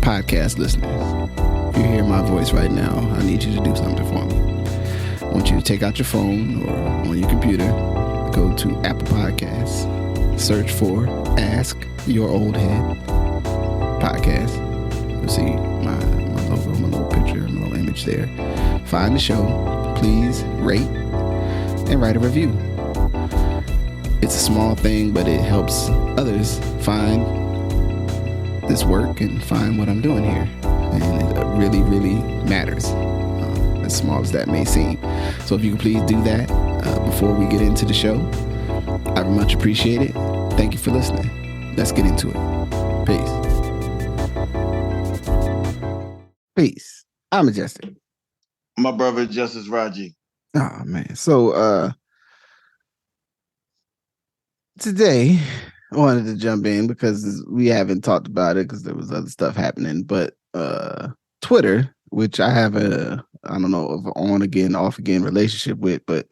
podcast listeners, if you hear my voice right now, I need you to do something for me. I want you to take out your phone or on your computer, go to Apple Podcasts, search for Ask Your Oldhead podcast. You'll see my logo, my little picture, my little image there. Find the show. Please rate and write a review. It's a small thing, but it helps others find this work and find what I'm doing here. And it really, really matters, as small as that may seem. So if you can please do that before we get into the show, I would much appreciate it. Thank you for listening. Let's get into it. Peace. Peace. I'm Majestic. My brother, Justice Rajee. Oh, man. So, today I wanted to jump in because we haven't talked about it because there was other stuff happening, but Twitter, which I have I don't know, of on again, off again relationship with, but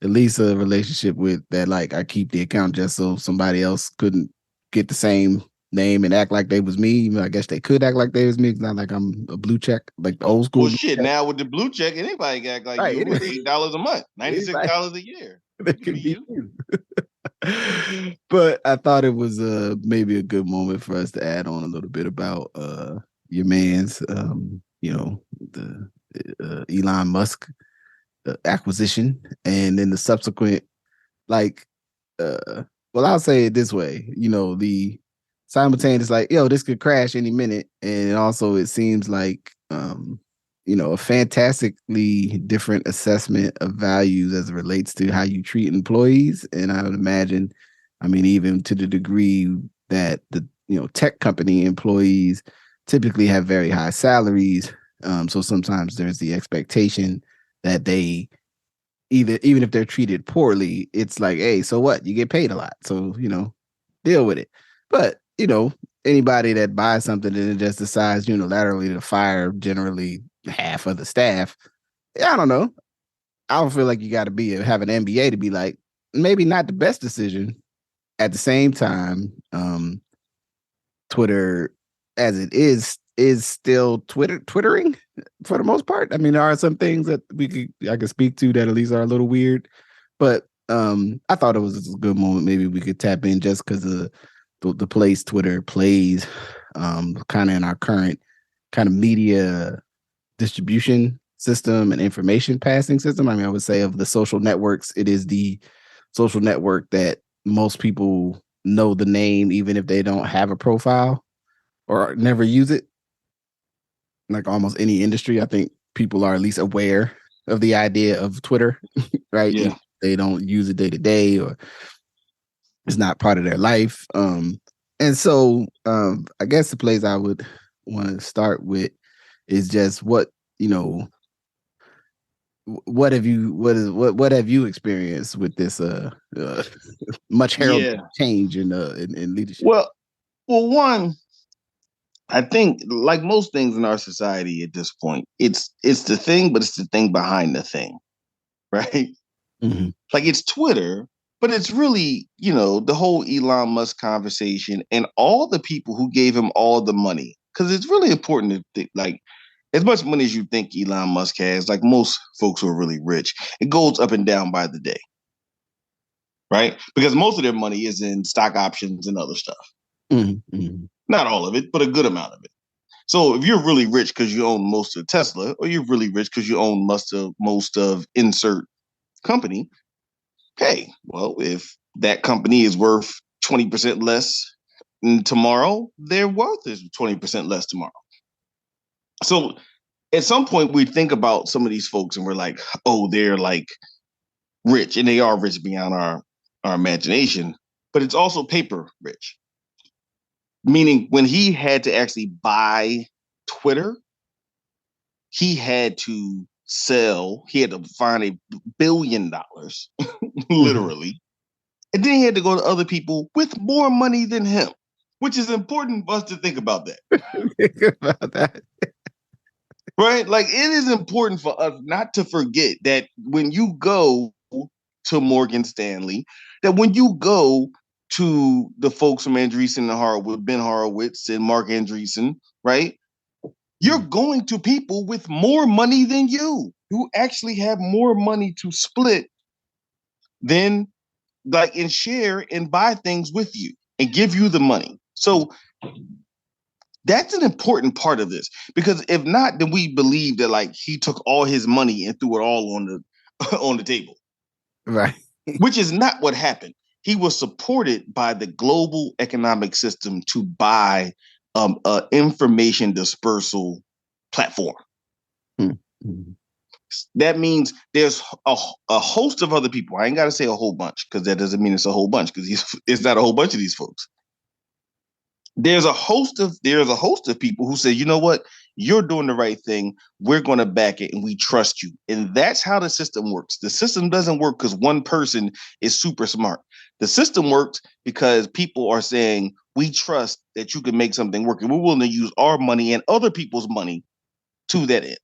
at least a relationship with that, like, I keep the account just so somebody else couldn't get the same name and act like they was me. Even I guess they could act like they was me. It's not like I'm a blue check, like the old school. Well, shit, now with the blue check, anybody can act like right, you with $8 a month, $96 a year. That could be you. But I thought it was maybe a good moment for us to add on a little bit about your man's the Elon Musk acquisition, and then the subsequent, like, well, I'll say it this way, the simultaneous, like, yo, this could crash any minute, and also it seems like a fantastically different assessment of values as it relates to how you treat employees. And I would imagine, even to the degree that the tech company employees typically have very high salaries, so sometimes there's the expectation that they even if they're treated poorly, it's like, hey, so what? You get paid a lot, so deal with it. But anybody that buys something and just decides unilaterally to fire generally half of the staff, I don't know. I don't feel like you got to have an MBA to be like, maybe not the best decision. At the same time, Twitter, as it is still twittering for the most part. There are some things that I could speak to that at least are a little weird, but I thought it was a good moment. Maybe we could tap in just because of the place Twitter plays, kind of in our current kind of media distribution system and information passing system. I would say of the social networks, it is the social network that most people know the name, even if they don't have a profile or never use it. Like almost any industry, I think people are at least aware of the idea of Twitter, right? Yeah. They don't use it day to day, or it's not part of their life. And so I guess the place I would want to start with is just what have you experienced with this much heralded change in leadership? Well, one, I think, like most things in our society at this point, it's the thing, but it's the thing behind the thing, right? Mm-hmm. Like, it's Twitter, but it's really, the whole Elon Musk conversation and all the people who gave him all the money. Because it's really important to think, like, as much money as you think Elon Musk has, like most folks who are really rich, it goes up and down by the day, right? Because most of their money is in stock options and other stuff. Mm-hmm. Not all of it, but a good amount of it. So if you're really rich because you own most of Tesla, or you're really rich because you own most of insert company, okay, well, if that company is worth 20% less tomorrow, their worth is 20% less tomorrow. So at some point we think about some of these folks and we're like, oh, they're like rich, and they are rich beyond our imagination, but it's also paper rich. Meaning when he had to actually buy Twitter, he had to find $1 billion, literally. And then he had to go to other people with more money than him, which is important for us to think about that. Think about that. Right? Like, it is important for us not to forget that when you go to Morgan Stanley, that when you go to the folks from Andreessen and Horowitz, Ben Horowitz and Mark Andreessen, right? You're going to people with more money than you, who actually have more money to split than like and share and buy things with you and give you the money. So that's an important part of this, because if not, then we believe that like he took all his money and threw it all on the on the table, Right. which is not what happened. He was supported by the global economic system to buy information dispersal platform. Mm-hmm. That means there's a host of other people. I ain't got to say a whole bunch, because that doesn't mean it's a whole bunch, because it's not a whole bunch of these folks. There's a host of people who say, you know what, you're doing the right thing. We're going to back it, and we trust you. And that's how the system works. The system doesn't work because one person is super smart. The system works because people are saying, we trust that you can make something work, and we're willing to use our money and other people's money to that end.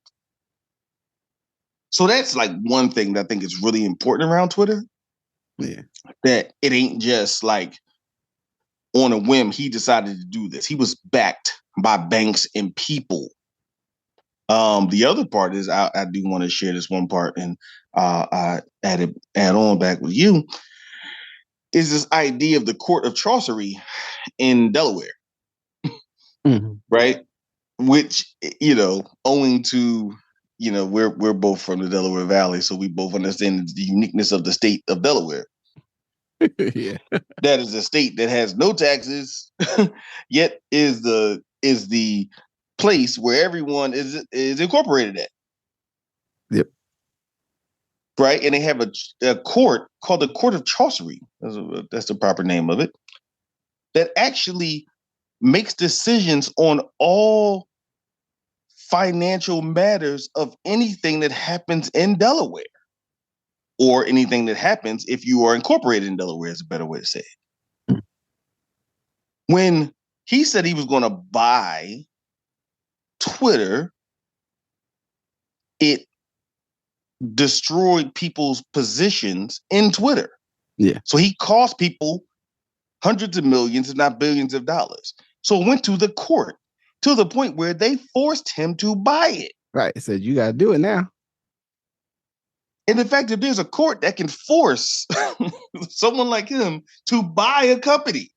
So that's like one thing that I think is really important around Twitter. Yeah. That it ain't just like on a whim he decided to do this. He was backed by banks and people. The other part is I do want to share this one part, and I add on back with you, is this idea of the court of Chancery in Delaware, Mm-hmm. right? Which, owing to, we're both from the Delaware Valley, so we both understand the uniqueness of the state of Delaware. Yeah. That is a state that has no taxes, yet is the place where everyone is incorporated at. Yep. Right, and they have a court called the Court of Chancery. That's the proper name of it. That actually makes decisions on all financial matters of anything that happens in Delaware, or anything that happens if you are incorporated in Delaware, is a better way to say it. Mm. When he said he was going to buy Twitter, it destroyed people's positions in Twitter. Yeah. So he cost people hundreds of millions, if not billions of dollars. So it went to the court, to the point where they forced him to buy it. Right. It said, you got to do it now. And in fact, if there's a court that can force someone like him to buy a company,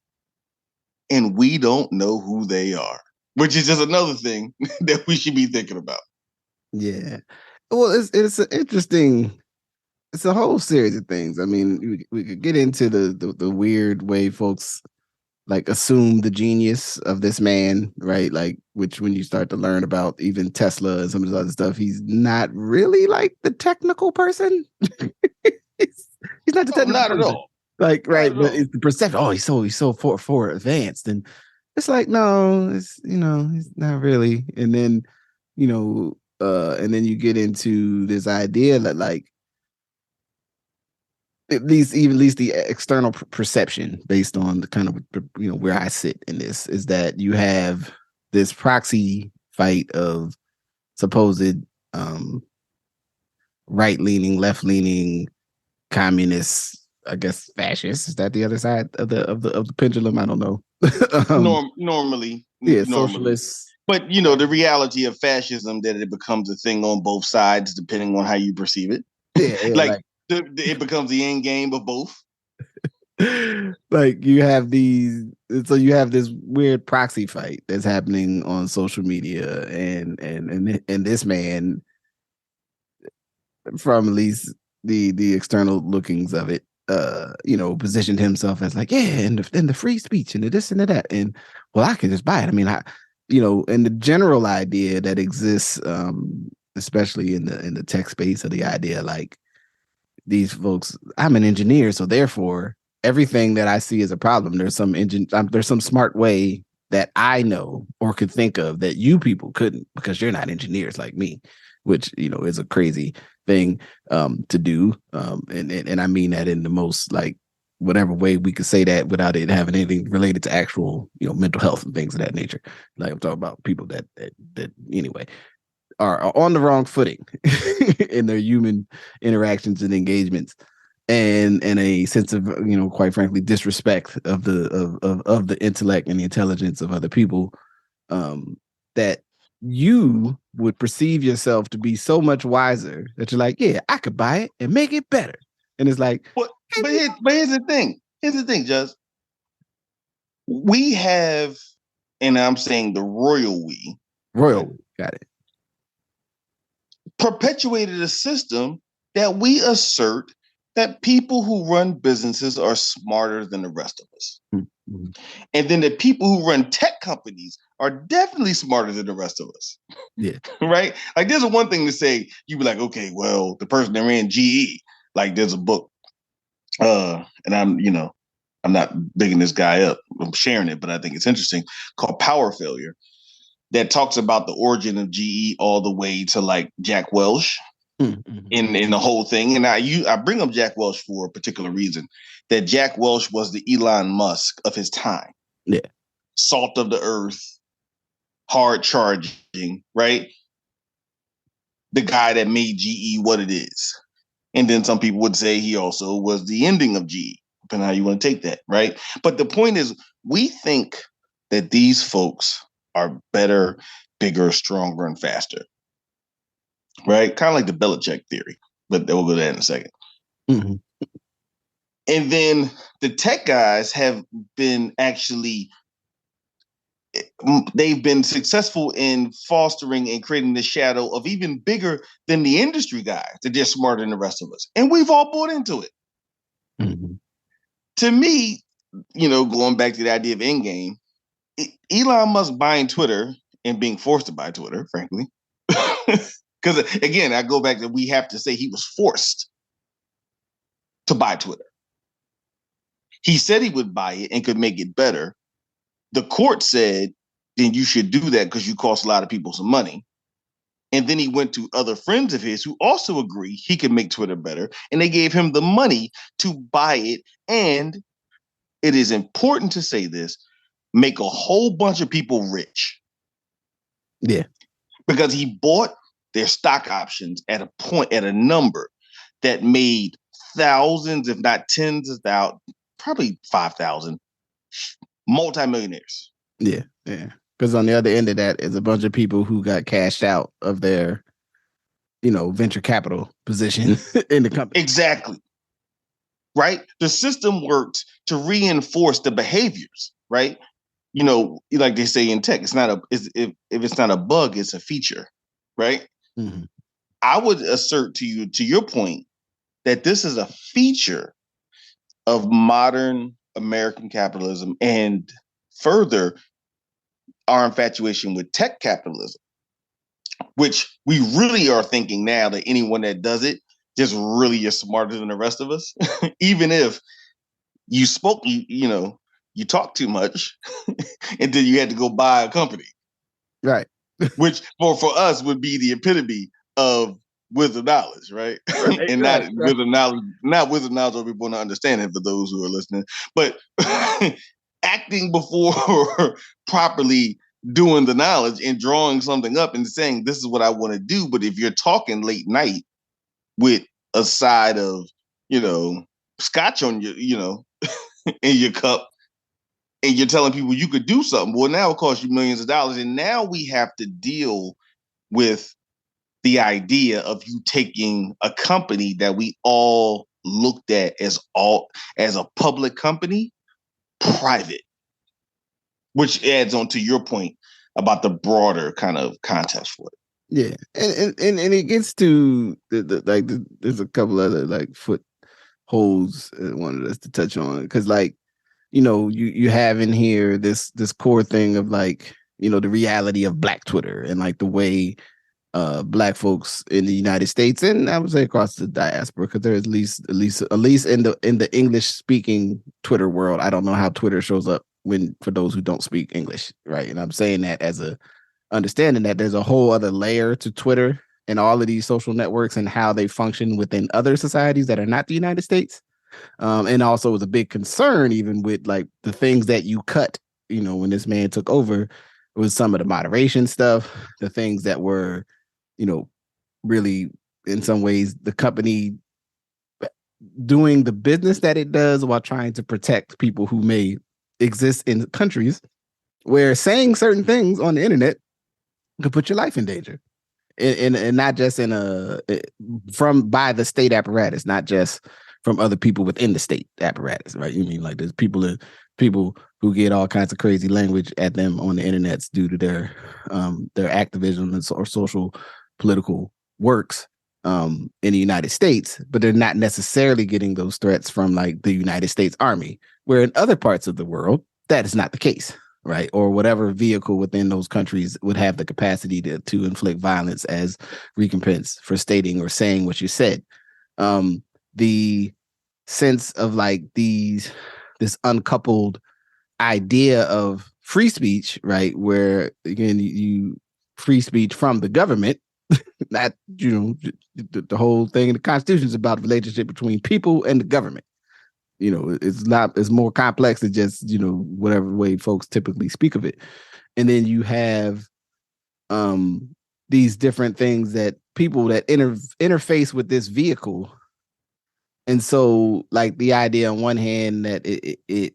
and we don't know who they are, which is just another thing that we should be thinking about. Yeah. Well, it's an interesting, it's a whole series of things. I mean, we could get into the weird way folks like assume the genius of this man, right? Like, which when you start to learn about even Tesla and some of this other stuff, he's not really like the technical person. he's not the technical not person. At all. Like, right, but it's the perception. Oh, he's so for advanced, and it's like, no, it's he's not really. And then and then you get into this idea that like at least the external perception based on the kind of where I sit in this is that you have this proxy fight of supposed right-leaning, left-leaning communists, I guess fascists. Is that the other side of the pendulum? I don't know. Normally, socialists. But the reality of fascism, that it becomes a thing on both sides depending on how you perceive it. Yeah, like it becomes the end game of both. Like you have this weird proxy fight that's happening on social media, and this man, from at least the external lookings of it, positioned himself as like, yeah, and the free speech and the this and the that, and well, I can just buy it. I mean, and the general idea that exists, especially in the tech space, of the idea like these folks, I'm an engineer, so therefore everything that I see as a problem, there's some smart way that I know or could think of that you people couldn't, because you're not engineers like me, which is a crazy thing to do, and I mean that in the most like whatever way we could say that without it having anything related to actual mental health and things of that nature. Like I'm talking about people that anyway are on the wrong footing in their human interactions and engagements, and a sense of quite frankly disrespect of the intellect and the intelligence of other people, that you would perceive yourself to be so much wiser that you're like, yeah, I could buy it and make it better. And it's like, but here's the thing. Here's the thing, Just we have, and I'm saying the royal we, royal, got it. Perpetuated a system that we assert that people who run businesses are smarter than the rest of us. Mm-hmm. And then the people who run tech companies are definitely smarter than the rest of us. Yeah. Right? Like there's one thing to say, you'd be like, okay, well, the person that ran GE, like there's a book, and I'm not bigging this guy up. I'm sharing it, but I think it's interesting, called Power Failure, that talks about the origin of GE all the way to like Jack Welch in the whole thing. And I bring up Jack Welch for a particular reason, that Jack Welch was the Elon Musk of his time. Yeah. Salt of the earth, hard charging, right? The guy that made GE what it is. And then some people would say he also was the ending of GE, depending on how you want to take that, right? But the point is, we think that these folks are better, bigger, stronger, and faster, right? Kind of like the Belichick theory, but we'll go to that in a second. Mm-hmm. And then the tech guys have been they've been successful in fostering and creating the shadow of even bigger than the industry guys, that they're smarter than the rest of us. And we've all bought into it. Mm-hmm. To me, going back to the idea of endgame, Elon Musk buying Twitter and being forced to buy Twitter, frankly, because again, I go back to, we have to say he was forced to buy Twitter. He said he would buy it and could make it better. The court said, then you should do that because you cost a lot of people some money. And then he went to other friends of his who also agree he could make Twitter better. And they gave him the money to buy it. And it is important to say this, make a whole bunch of people rich. Yeah. Because he bought their stock options at a number that made thousands, if not tens of thousands, probably 5,000 multimillionaires. Yeah. Yeah. Because on the other end of that is a bunch of people who got cashed out of their, venture capital position in the company. Exactly. Right? The system works to reinforce the behaviors, right? Like they say in tech, if it's not a bug, it's a feature, right? Mm-hmm. I would assert to your point, that this is a feature of modern American capitalism, and further, our infatuation with tech capitalism, which we really are thinking now that anyone that does it just really is smarter than the rest of us. Even if you talk too much and then you had to go buy a company. Right. Which for us would be the epitome of wisdom knowledge, right? And wisdom knowledge, not wisdom knowledge of people to understand it for those who are listening, but acting before properly doing the knowledge and drawing something up and saying, this is what I want to do. But if you're talking late night with a side of, scotch on your, in your cup, and you're telling people you could do something, well, now it costs you millions of dollars. And now we have to deal with the idea of you taking a company that we all looked at as a public company, private, which adds on to your point about the broader kind of context for it. Yeah, and it gets to there's a couple other footholds I wanted us to touch on, because you have in here this core thing of the reality of Black Twitter and the way Black folks in the United States, and I would say across the diaspora, because there's at least in the English speaking Twitter world. I don't know how Twitter shows up for those who don't speak English, right? And I'm saying that as a understanding that there's a whole other layer to Twitter and all of these social networks and how they function within other societies that are not the United States. And also was a big concern even with the things that you cut, when this man took over, was some of the moderation stuff, the things that were, really in some ways the company doing the business that it does while trying to protect people who may exist in countries where saying certain things on the internet could put your life in danger. And not just in a from by the state apparatus, not just from other people within the state apparatus, right? You mean like there's people who get all kinds of crazy language at them on the internets due to their activism or social political works in the United States, but they're not necessarily getting those threats from like the United States Army, where in other parts of the world that is not the case, right? Or whatever vehicle within those countries would have the capacity to inflict violence as recompense for stating or saying what you said. The sense of like this uncoupled idea of free speech, right? Where again, you free speech from the government, not, the whole thing in the Constitution is about the relationship between people and the government. It's more complex than just, whatever way folks typically speak of it. And then you have these different things that people that interface with this vehicle. And so like the idea on one hand that it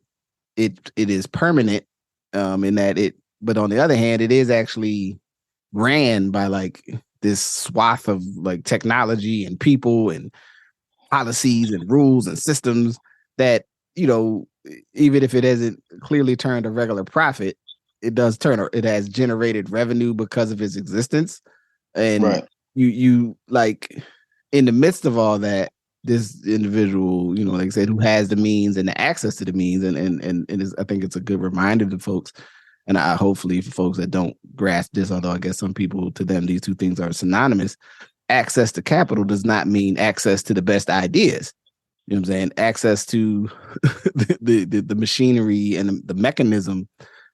is permanent, in that but on the other hand, it is actually ran by like this swath of like technology and people and policies and rules and systems that, even if it hasn't clearly turned a regular profit, it has generated revenue because of its existence. And right. you like in the midst of all that, this individual, like I said, who has the means and the access to the means, and I think it's a good reminder to folks, and I hopefully for folks that don't grasp this, although I guess some people, to them these two things are synonymous. Access to capital does not mean access to the best ideas. You know what I'm saying? Access to the machinery and the mechanism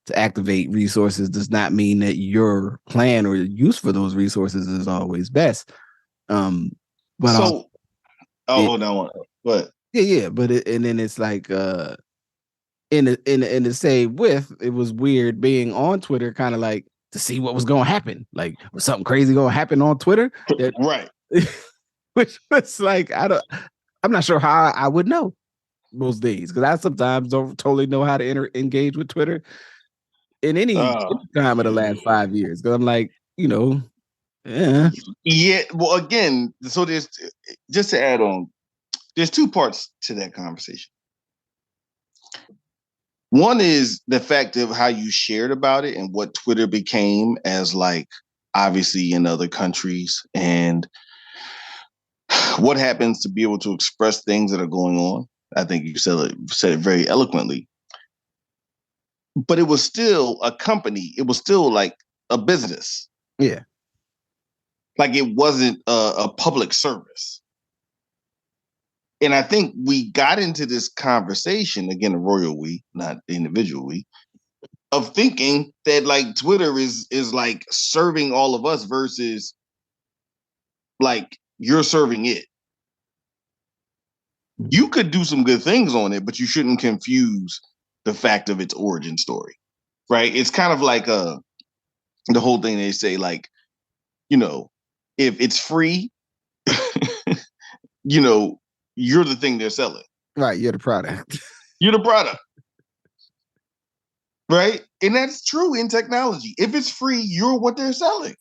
to activate resources does not mean that your plan or use for those resources is always best. But So, it, no, but yeah, but and then it's like in the same with, it was weird being on Twitter, kind of like to see what was going to happen. Like, was something crazy going to happen on Twitter? That right. which was like, I'm not sure how I would know most days, because I sometimes don't totally know how to engage with Twitter in any time of the last 5 years. Because I'm like, yeah. Yeah. Well, again, so there's, just to add on, there's two parts to that conversation. One is the fact of how you shared about it and what Twitter became as, like, obviously in other countries, and what happens to be able to express things that are going on. I think you said it very eloquently. But it was still a company. It was still like a business. Yeah. Like, it wasn't a public service. And I think we got into this conversation, again, the royal we, not the individual we, of thinking that like Twitter is like serving all of us versus like you're serving it. You could do some good things on it, but you shouldn't confuse the fact of its origin story, right? It's kind of like the whole thing they say, like, if it's free, you're the thing they're selling. Right, you're the product. You're the product. Right? And that's true in technology. If it's free, you're what they're selling.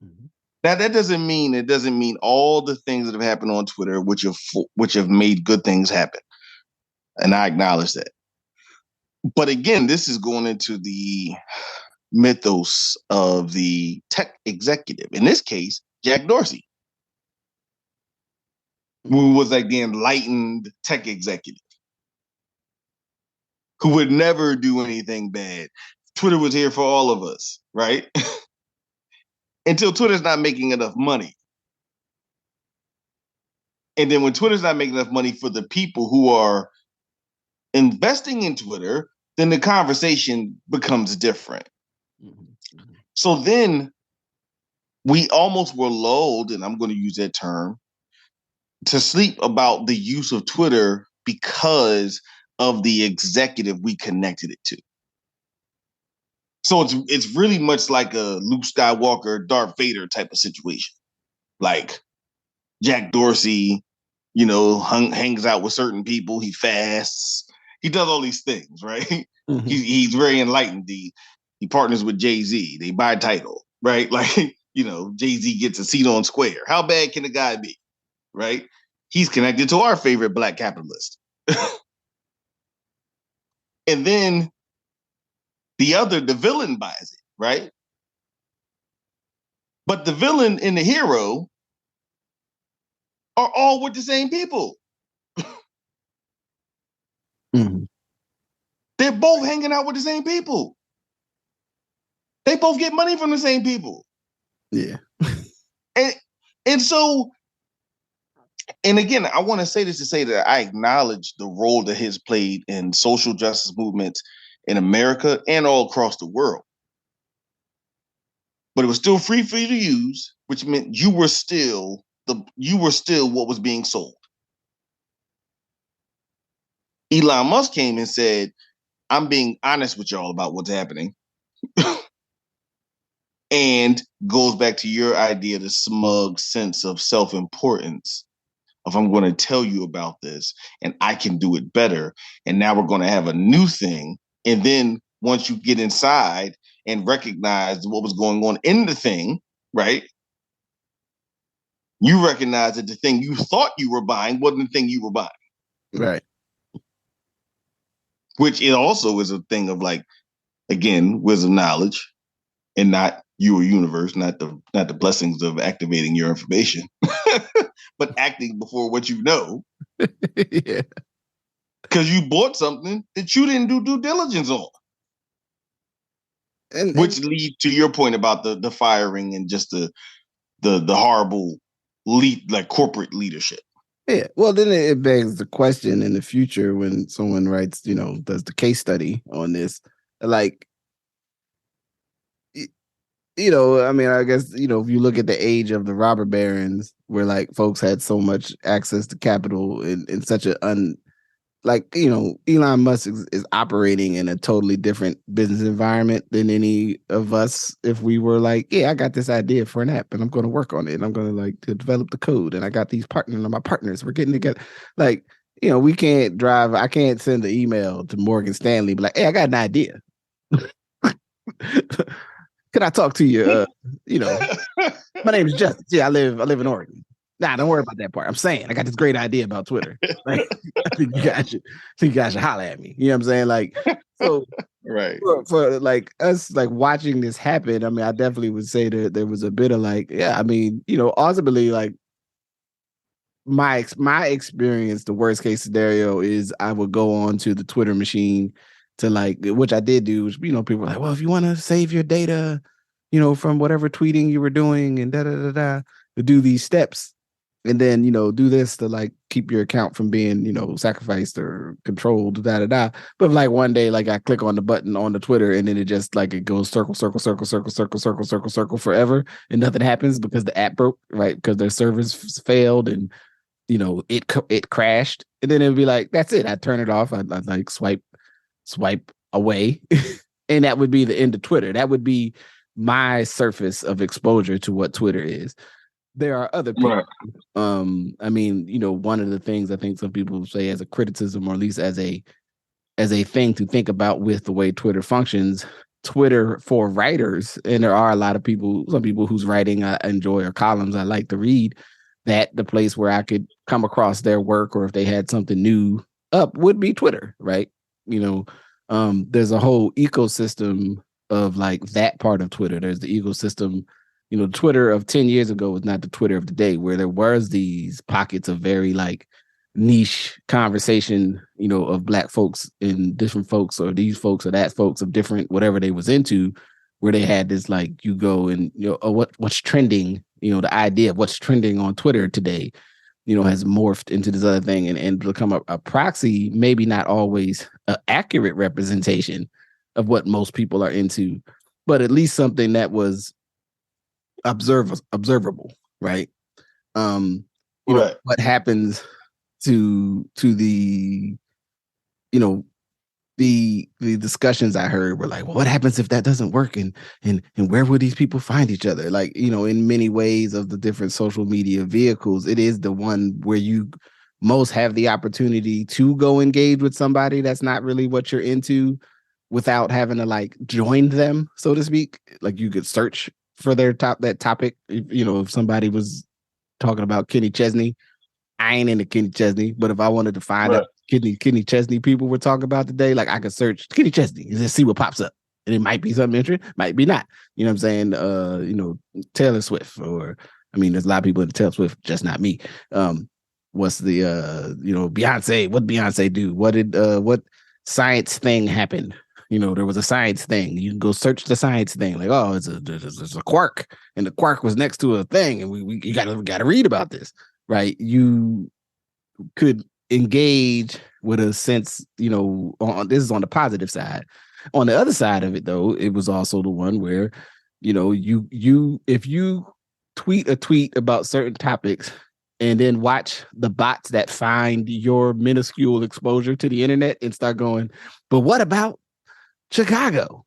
Mm-hmm. Now, that doesn't mean all the things that have happened on Twitter, which have made good things happen. And I acknowledge that. But again, this is going into the mythos of the tech executive. In this case, Jack Dorsey, who was like the enlightened tech executive, who would never do anything bad. Twitter was here for all of us, right? Until Twitter's not making enough money. And then when Twitter's not making enough money for the people who are investing in Twitter, then the conversation becomes different. Mm-hmm. So then we almost were lulled, and I'm going to use that term, to sleep about the use of Twitter because of the executive we connected it to. So it's really much like a Luke Skywalker, Darth Vader type of situation. Like Jack Dorsey, hangs out with certain people. He fasts. He does all these things, right? Mm-hmm. He's very enlightened. He partners with Jay-Z. They buy title, right? Like, Jay-Z gets a seat on Square. How bad can the guy be, right? He's connected to our favorite black capitalist. And then the villain buys it, right? But the villain and the hero are all with the same people. Mm-hmm. They're both hanging out with the same people. They both get money from the same people. Yeah. and so, and again, I want to say this to say that I acknowledge the role that he's played in social justice movements in America and all across the world. But it was still free for you to use, which meant you were still what was being sold. Elon Musk came and said, I'm being honest with y'all about what's happening. And goes back to your idea, the smug sense of self-importance of I'm going to tell you about this and I can do it better. And now we're going to have a new thing. And then once you get inside and recognize what was going on in the thing, right? You recognize that the thing you thought you were buying wasn't the thing you were buying. Right. Which it also is a thing of like, again, wisdom, knowledge, and not your universe, not the blessings of activating your information, but acting before what you know. Yeah. Because you bought something that you didn't do due diligence on. Which leads to your point about the firing and just the horrible like corporate leadership. Yeah. Well, then it begs the question in the future when someone writes, does the case study on this, like, I mean, I guess, if you look at the age of the robber barons where like folks had so much access to capital in such a Elon Musk is operating in a totally different business environment than any of us. If we were like, yeah, I got this idea for an app and I'm going to work on it and I'm going to develop the code and I got these partners and my partners, we're getting together. Like, we can't drive. I can't send an email to Morgan Stanley, be like, hey, I got an idea. Can I talk to you? My name is Justice. Yeah, I live in Oregon. Nah, don't worry about that part. I'm saying I got this great idea about Twitter. Like, I think you guys should holler at me. You know what I'm saying? Like, so right. For like us, like watching this happen, I mean, I definitely would say that there was a bit of like, yeah, I mean, ultimately, like my experience, the worst case scenario is I would go on to the Twitter machine to like, which I did do, which, people were like, well, if you want to save your data, from whatever tweeting you were doing and to do these steps. And then, do this to like keep your account from being, sacrificed or controlled, But like one day, like I click on the button on the Twitter and then it just like it goes circle forever and nothing happens because the app broke, right? Because their servers failed and, it crashed. And then it'd be like, that's it. I turn it off. I'd like swipe away. And that would be the end of Twitter. That would be my surface of exposure to what Twitter is. There are other people. Right. I mean, one of the things I think some people say as a criticism, or at least as a thing to think about with the way Twitter functions, Twitter for writers, and there are a lot of people, some people whose writing I enjoy or columns I like to read, that the place where I could come across their work or if they had something new up would be Twitter, right? There's a whole ecosystem of like that part of Twitter. There's the ecosystem. Twitter of 10 years ago was not the Twitter of today, where there was these pockets of very like niche conversation, of Black folks and different folks or these folks or that folks of different whatever they was into, where they had this like you go and what's trending, the idea of what's trending on Twitter today, has morphed into this other thing and become a proxy, maybe not always an accurate representation of what most people are into, but at least something that was observable, right? Right. What happens to the the discussions I heard were like, well, what happens if that doesn't work, and where would these people find each other? Like, in many ways of the different social media vehicles, it is the one where you most have the opportunity to go engage with somebody that's not really what you're into, without having to like join them, so to speak. Like you could search for that topic. If somebody was talking about Kenny Chesney, I ain't into Kenny Chesney, but if I wanted to find out Kenny Chesney people were talking about today, like I could search Kenny Chesney and just see what pops up. And it might be something interesting, might be not. You know what I'm saying? Taylor Swift, or I mean, there's a lot of people into Taylor Swift, just not me. What's the Beyonce? What Beyonce do? What science thing happened? There was a science thing. You can go search the science thing. Like, oh, it's a quark, and the quark was next to a thing, and you gotta read about this, right? You could engage with a sense, this is on the positive side. On the other side of it, though, it was also the one where, if you tweet a tweet about certain topics and then watch the bots that find your minuscule exposure to the internet and start going, but what about Chicago?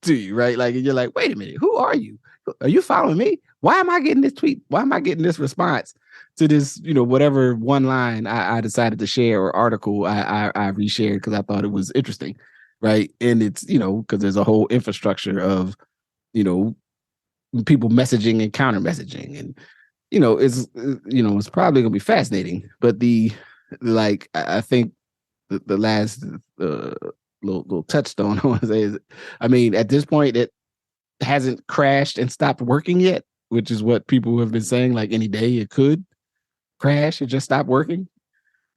To you, right? Like, you're like, wait a minute, who are you? Are you following me? Why am I getting this tweet? Why am I getting this response to this, whatever one line I decided to share, or article I reshared because I thought it was interesting, right? And it's, because there's a whole infrastructure of, people messaging and counter messaging. And, it's probably going to be fascinating. But I think the last little touchstone I want to say is, I mean, at this point, it hasn't crashed and stopped working yet, which is what people have been saying. Like, any day it could crash and just stop working.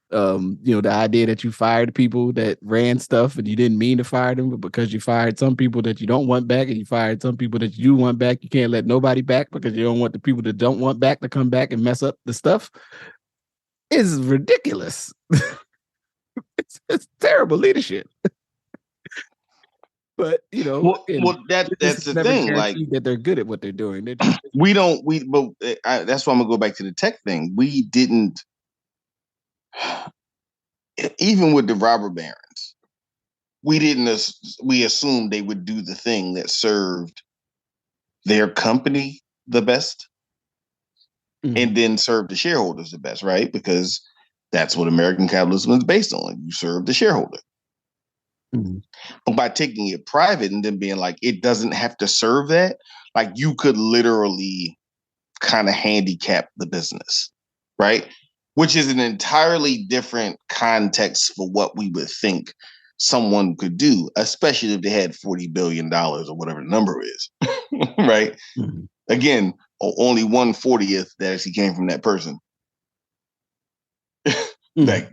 The idea that you fired people that ran stuff and you didn't mean to fire them, but because you fired some people that you don't want back and you fired some people that you do want back, you can't let nobody back because you don't want the people that don't want back to come back and mess up the stuff, is ridiculous. It's terrible leadership. But that's the thing. Like, that they're good at what they're doing. But that's why I'm gonna go back to the tech thing. We didn't, even with the robber barons, we assumed they would do the thing that served their company the best, and then serve the shareholders the best, right? Because that's what American capitalism is based on. You serve the shareholder. But by taking it private and then being like, it doesn't have to serve that, like, you could literally kind of handicap the business, right? Which is an entirely different context for what we would think someone could do, especially if they had $40 billion or whatever the number is, right? Again, only 1/40th that actually came from that person. Like,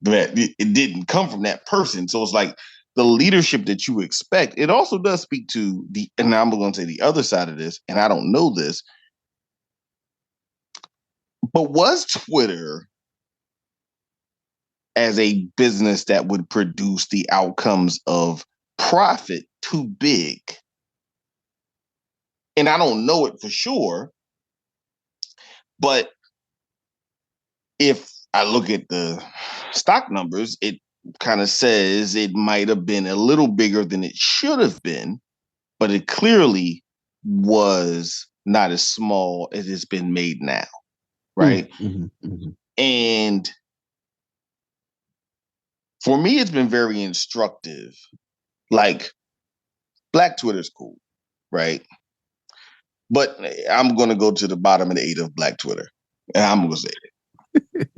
that it didn't come from that person. So it's like, the leadership that you expect, it also does speak to and I'm going to say the other side of this, and I don't know this, but was Twitter as a business that would produce the outcomes of profit too big? And I don't know it for sure, but if I look at the stock numbers, it kind of says it might have been a little bigger than it should have been, but it clearly was not as small as it's been made now, right? And for me, it's been very instructive. Like, Black Twitter's cool, right? But I'm going to go to the bottom of the 8 of Black Twitter, and I'm going to say it.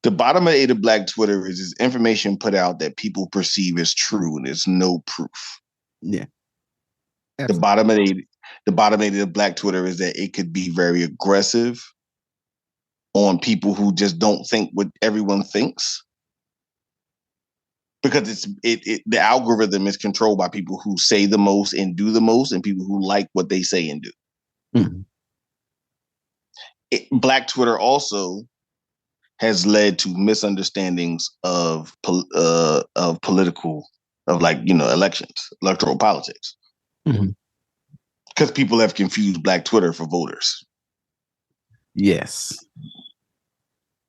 The bottom of 8 of Black Twitter is information put out that people perceive as true, and there's no proof. Yeah. Absolutely. The bottom 8 of Black Twitter is that it could be very aggressive on people who just don't think what everyone thinks, because the algorithm is controlled by people who say the most and do the most, and people who like what they say and do. Black Twitter also has led to misunderstandings of political, elections, electoral politics, because people have confused Black Twitter for voters. Yes.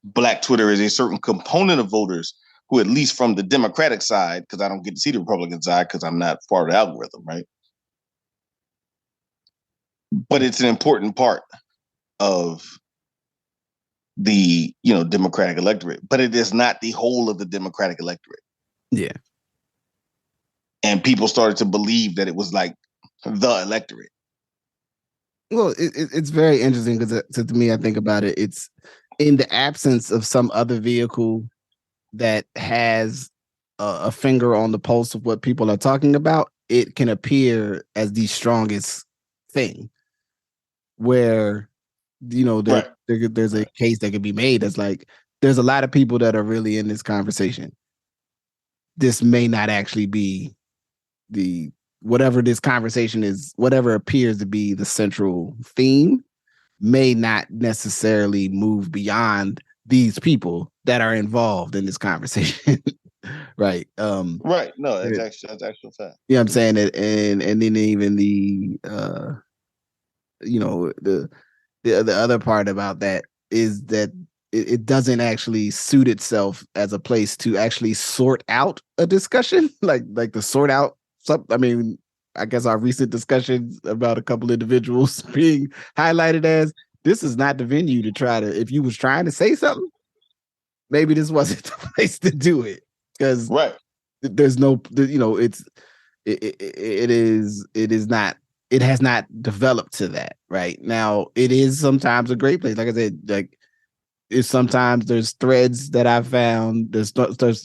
Black Twitter is a certain component of voters who, at least from the Democratic side, because I don't get to see the Republican side because I'm not part of the algorithm, right? But it's an important part of the Democratic electorate, but it is not the whole of the Democratic electorate. Yeah. and people started to believe that it was like the electorate. Well, it's very interesting because to me, I think about it. It's in the absence of some other vehicle that has a finger on the pulse of what people are talking about, it can appear as the strongest thing. Where Right. there's a case that could be made as like there's a lot of people that are really in this conversation. This may not actually be the whatever this conversation is, whatever appears to be the central theme, may not necessarily move beyond these people that are involved in this conversation. Right. Right. No, that's actual fact. You know what I'm saying? And then even the the other part about that is that it doesn't actually suit itself as a place to actually sort out a discussion, like to sort out some. I mean, I guess our recent discussions about a couple individuals being highlighted as this is not the venue to try to. If you was trying to say something, maybe this wasn't the place to do it because right. There's no, it's it is not, it has not developed to that right now. It is sometimes a great place, like I said, like it's sometimes there's threads that I found, there's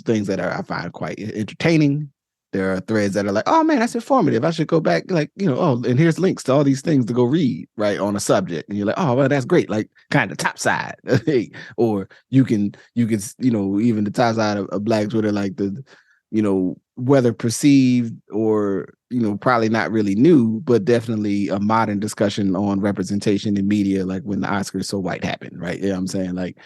things that I find quite entertaining. There are threads that are like, oh man, that's informative, I should go back, like, oh, and here's links to all these things to go read right on a subject, and you're like, oh well, that's great, like kind of top side. Or you can even the top side of Black Twitter, like the whether perceived or probably not really new, but definitely a modern discussion on representation in media, like when the Oscars So White happened, right? I'm saying, like,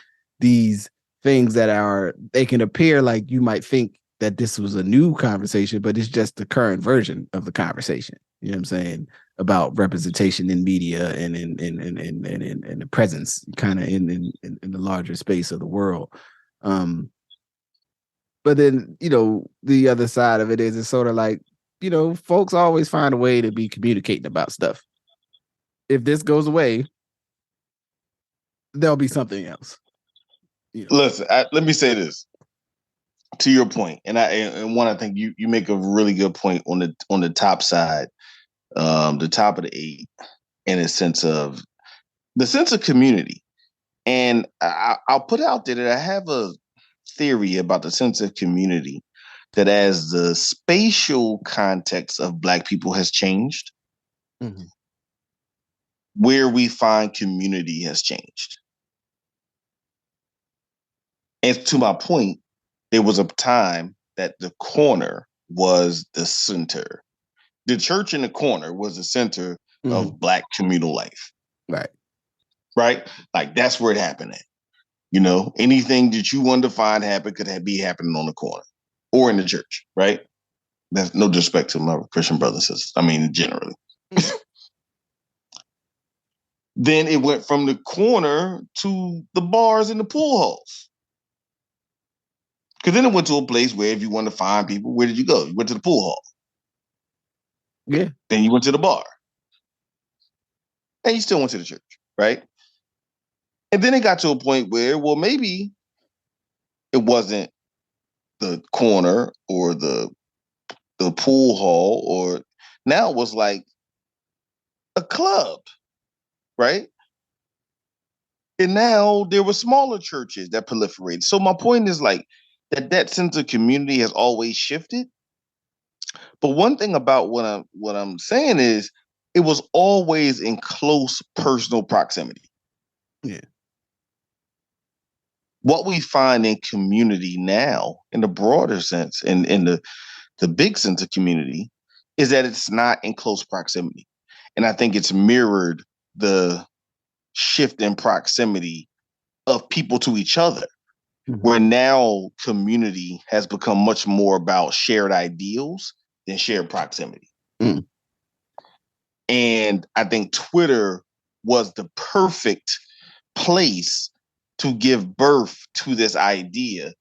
these things that they can appear like you might think that this was a new conversation, but it's just the current version of the conversation. You know what I'm saying? About representation in media and in the presence kind of in the larger space of the world. But then, the other side of it is it's sort of like, folks always find a way to be communicating about stuff. If this goes away, there'll be something else. Listen, let me say this to your point, and one, I think you make a really good point on the top side, the top of the eight, in a sense of the sense of community. And I'll put out there that I have a theory about the sense of community, that as the spatial context of Black people has changed, mm-hmm. where we find community has changed. And to my point, there was a time that the corner was the center. The church in the corner was the center mm-hmm. of Black communal life. Right. Right? Like, that's where it happened at. Anything that you wanted to find happen could be happening on the corner or in the church, right? That's no disrespect to my Christian brothers and sisters. I mean, generally. Then it went from the corner to the bars and the pool halls. Because then it went to a place where if you wanted to find people, where did you go? You went to the pool hall. Yeah. Then you went to the bar. And you still went to the church, right? And then it got to a point where, well, maybe it wasn't the corner or the pool hall, or now it was like a club, right? And now there were smaller churches that proliferated. So my point is, like, that sense of community has always shifted. But one thing about what I'm saying is it was always in close personal proximity. Yeah. What we find in community now, in the broader sense, and in the big sense of community, is that it's not in close proximity. And I think it's mirrored the shift in proximity of people to each other, mm-hmm. where now community has become much more about shared ideals than shared proximity. Mm. And I think Twitter was the perfect place to give birth to this idea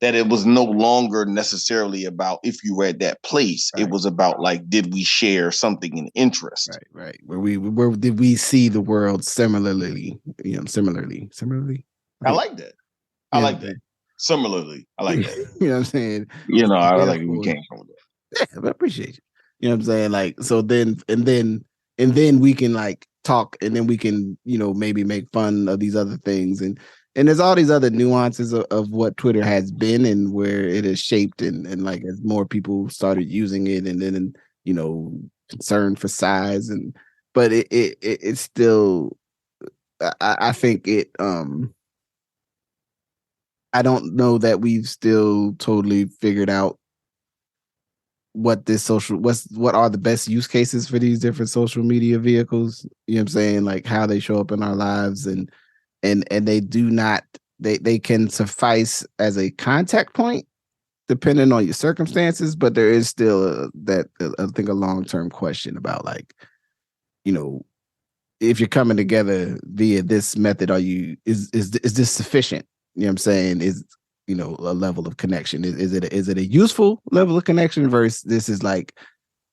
that it was no longer necessarily about if you were at that place. Right. It was about, like, did we share something in interest? Right. Where did we see the world similarly? Similarly. I like that. I like that. Similarly, I like that. You know what I'm saying? I like where we came from. Yeah, I appreciate you. You know what I'm saying? Like, so then we can like talk, and then we can, maybe make fun of these other things, and there's all these other nuances of what Twitter has been and where it has shaped, and like as more people started using it, and then you know concern for size, and but it's still, I think I don't know that we've still totally figured out what are the best use cases for these different social media vehicles. You know what I'm saying? Like how they show up in our lives, and they do not, they can suffice as a contact point depending on your circumstances, but there is still I think a long-term question about, like, you know, if you're coming together via this method, is this sufficient? You know what I'm saying? Is, a level of connection? Is it a useful level of connection versus this is like,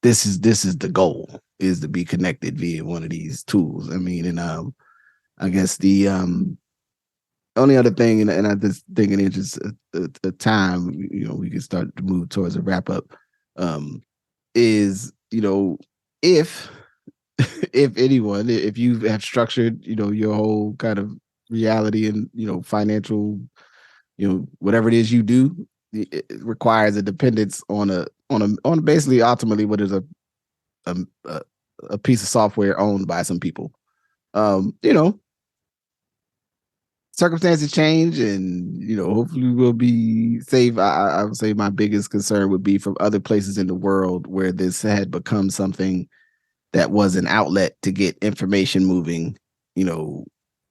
this is the goal, is to be connected via one of these tools. I mean, and I guess the only other thing, and I just think in the interest of time, we can start to move towards a wrap up. Is, if if anyone, if you have structured, your whole kind of reality and, financial, whatever it is you do, it requires a dependence on basically ultimately what is a, a a piece of software owned by some people. You know, circumstances change, and hopefully we'll be safe. I would say my biggest concern would be from other places in the world where this had become something that was an outlet to get information moving. You know,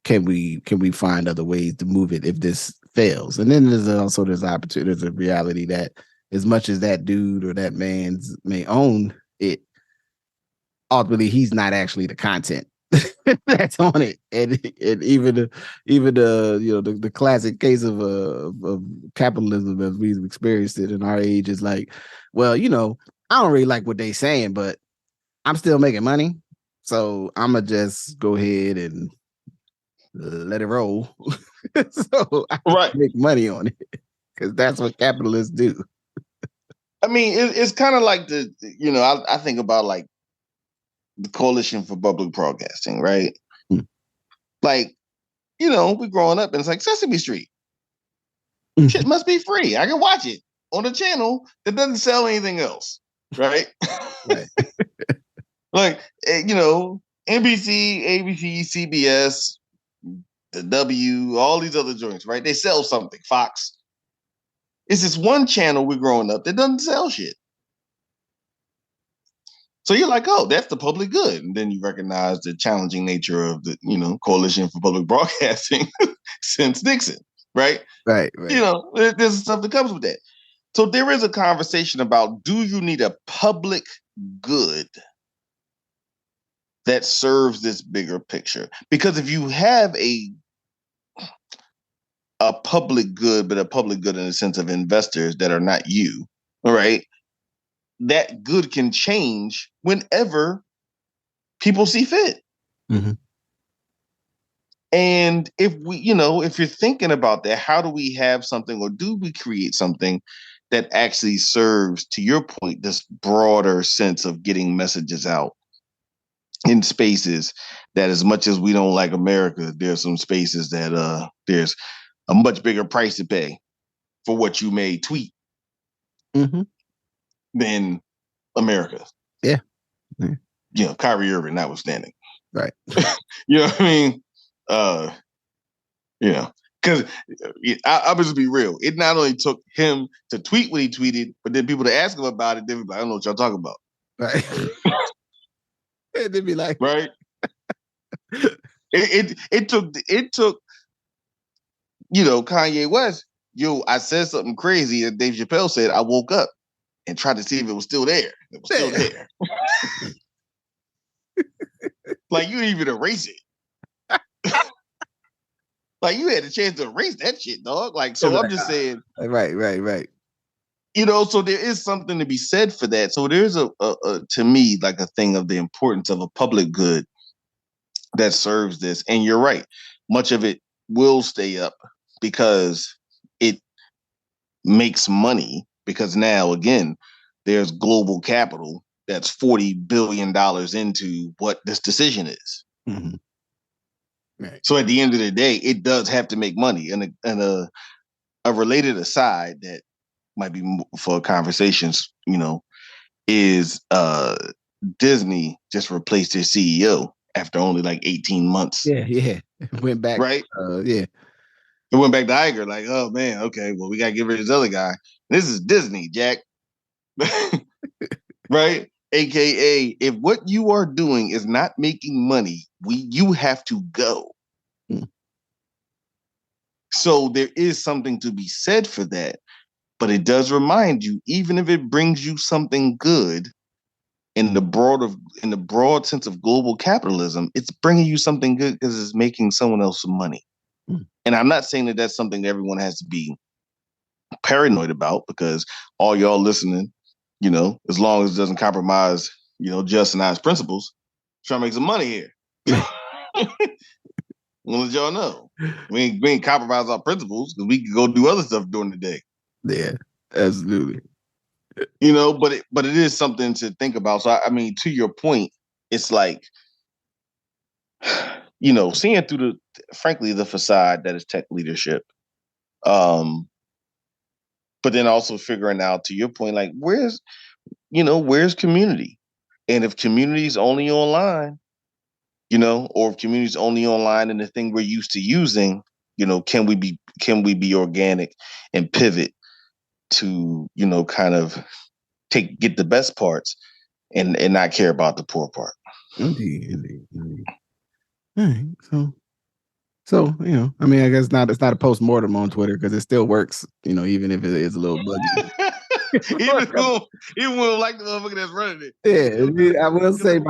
can we find other ways to move it if this fails? And then there's opportunity, there's a reality that as much as that dude or that man's may own it, ultimately he's not actually the content that's on it. And even the classic case of capitalism as we've experienced it in our age is like, well, I don't really like what they saying, but I'm still making money, so I'm gonna just go ahead and let it roll. So I can Right. make money on it because that's what capitalists do. I mean, it's kind of like I think about like the Coalition for Public Broadcasting, right? Mm. Like, we growing up and it's like Sesame Street. Shit Mhm. must be free. I can watch it on a channel that doesn't sell anything else, right? Right. Like, NBC, ABC, CBS, the W, all these other joints, right? They sell something. Fox. It's this one channel we're growing up that doesn't sell shit. So you're like, oh, that's the public good. And then you recognize the challenging nature of the, Coalition for Public Broadcasting since Nixon, right? Right. Right. There's stuff that comes with that. So there is a conversation about, do you need a public good that serves this bigger picture? Because if you have a public good, but a public good in the sense of investors that are not you, all right, that good can change whenever people see fit. Mm-hmm. And if you're thinking about that, how do we have something, or do we create something that actually serves, to your point, this broader sense of getting messages out in spaces that, as much as we don't like America, there's some spaces that there's a much bigger price to pay for what you may tweet Mm-hmm. than America. Yeah. Yeah. Kyrie Irving notwithstanding. Right. You know what I mean? Uh, because I'm just be real. It not only took him to tweet what he tweeted, but then people to ask him about it, they be like, I don't know what y'all talking about. Right. And they'd be like, Right? It took Kanye West. I said something crazy that Dave Chappelle said. I woke up and tried to see if it was still there. It was still there. Like, you didn't even erase it. Like, you had a chance to erase that shit, dog. Like, so I'm just saying. Right. Right. Right. So there is something to be said for that. So there's a to me, like, a thing of the importance of a public good that serves this. And you're right. Much of it will stay up because it makes money. Because now, again, there's global capital that's $40 billion into what this decision is. Mm-hmm. Right. So at the end of the day, it does have to make money. And a related aside that might be for conversations, is Disney just replaced their CEO after only like 18 months. Yeah. Went back. Right? Yeah. It went back to Iger, like, oh man, okay, well, we gotta get rid of this other guy. This is Disney, Jack. Right? AKA, if what you are doing is not making money, you have to go. So there is something to be said for that. But it does remind you, even if it brings you something good in the broad sense of global capitalism, it's bringing you something good because it's making someone else some money. And I'm not saying that that's something that everyone has to be paranoid about, because all y'all listening, as long as it doesn't compromise, Just and I's principles, trying to make some money here. We'll let y'all know. We ain't compromise our principles because we can go do other stuff during the day. Yeah, absolutely. But it is something to think about. So, I mean, to your point, it's like, seeing through frankly, the facade that is tech leadership. But then also figuring out, to your point, like, where's community? And if community is only online, or if community is only online and the thing we're used to using, can we be organic and pivot to, kind of get the best parts and not care about the poor part. Indeed. All right. So, I mean, I guess it's not a post-mortem on Twitter because it still works, even if it is a little buggy. even when like the motherfucker that's running it. Yeah, I will say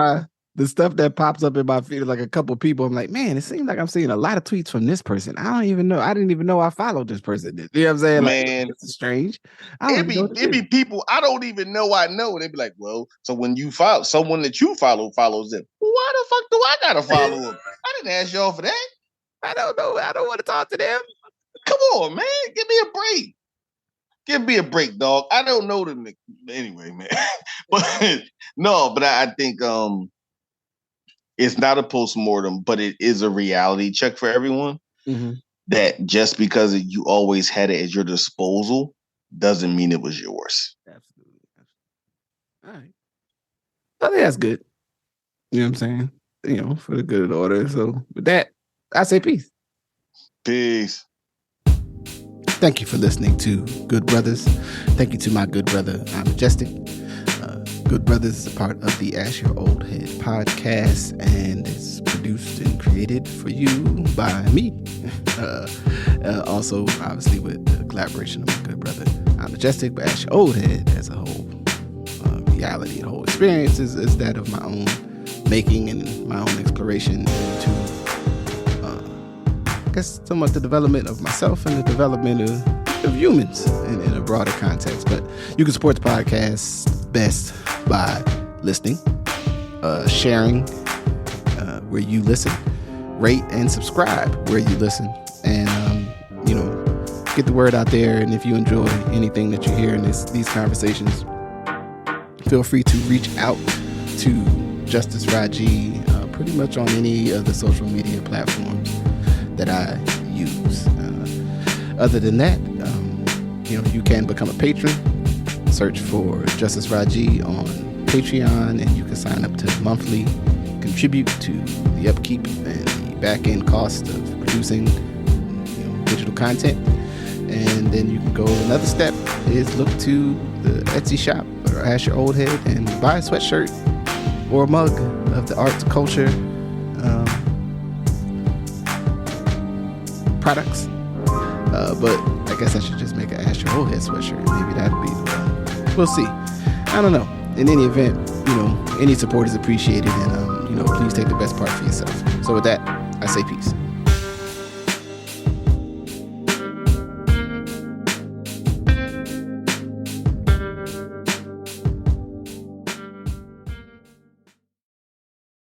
the stuff that pops up in my feed is like a couple people. I'm like, man, it seems like I'm seeing a lot of tweets from this person. I didn't even know I followed this person. You know what I'm saying? Man, like, it's strange. It'd be people I don't even know I know. They'd be like, well, so when you follow someone that you follows them, why the fuck do I gotta follow them? I didn't ask y'all for that. I don't know. I don't want to talk to them. Come on, man. Give me a break. Give me a break, dog. I don't know them anyway, man. but I think it's not a postmortem, but it is a reality check for everyone. Mm-hmm. That just because you always had it at your disposal doesn't mean it was yours. Absolutely. All right. I think that's good. You know what I'm saying? For the good of the order. So with that, I say peace. Peace. Thank you for listening to Good Brothers. Thank you to my good brother, I'm Majestic. Good Brothers is a part of the Ash Your Oldhead podcast, and it's produced and created for you by me. Also, obviously, with the collaboration of my good brother, I'm Majestic, but Ash Your Oldhead as a whole reality, the whole experience is that of my own making and my own exploration into I guess somewhat the development of myself and the development of humans in a broader context. But you can support the podcast best by listening, sharing where you listen, rate and subscribe where you listen, and get the word out there. And if you enjoy anything that you hear in these conversations, feel free to reach out to Justice Rajee pretty much on any of the social media platforms that I use. Other than that, you can become a patron. Search for Justice Rajee on Patreon, and you can sign up to monthly contribute to the upkeep and the back-end cost of producing digital content. And then you can go another step is look to the Etsy shop or Ash Your Oldhead and buy a sweatshirt or a mug of the arts, culture, products. But I guess I should just make an Ash Your Oldhead sweatshirt. Maybe that'd be the one. We'll see. I don't know. In any event, any support is appreciated, and please take the best part for yourself. So with that, I say peace.